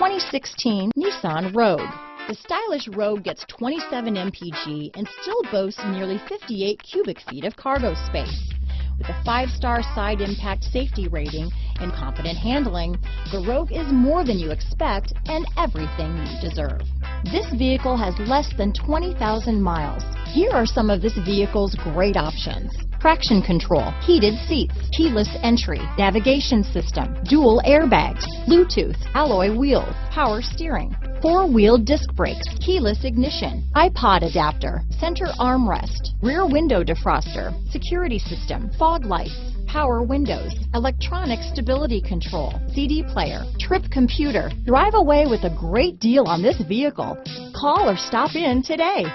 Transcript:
2016 Nissan Rogue. The stylish Rogue gets 27 mpg and still boasts nearly 58 cubic feet of cargo space. With a 5-star side impact safety rating and confident handling, the Rogue is more than you expect and everything you deserve. This vehicle has less than 20,000 miles. Here are some of this vehicle's great options: traction control, heated seats, keyless entry, navigation system, dual airbags, Bluetooth, alloy wheels, power steering, 4-wheel disc brakes, keyless ignition, iPod adapter, center armrest, rear window defroster, security system, fog lights, power windows, electronic stability control, CD player, trip computer. Drive away with a great deal on this vehicle. Call or stop in today.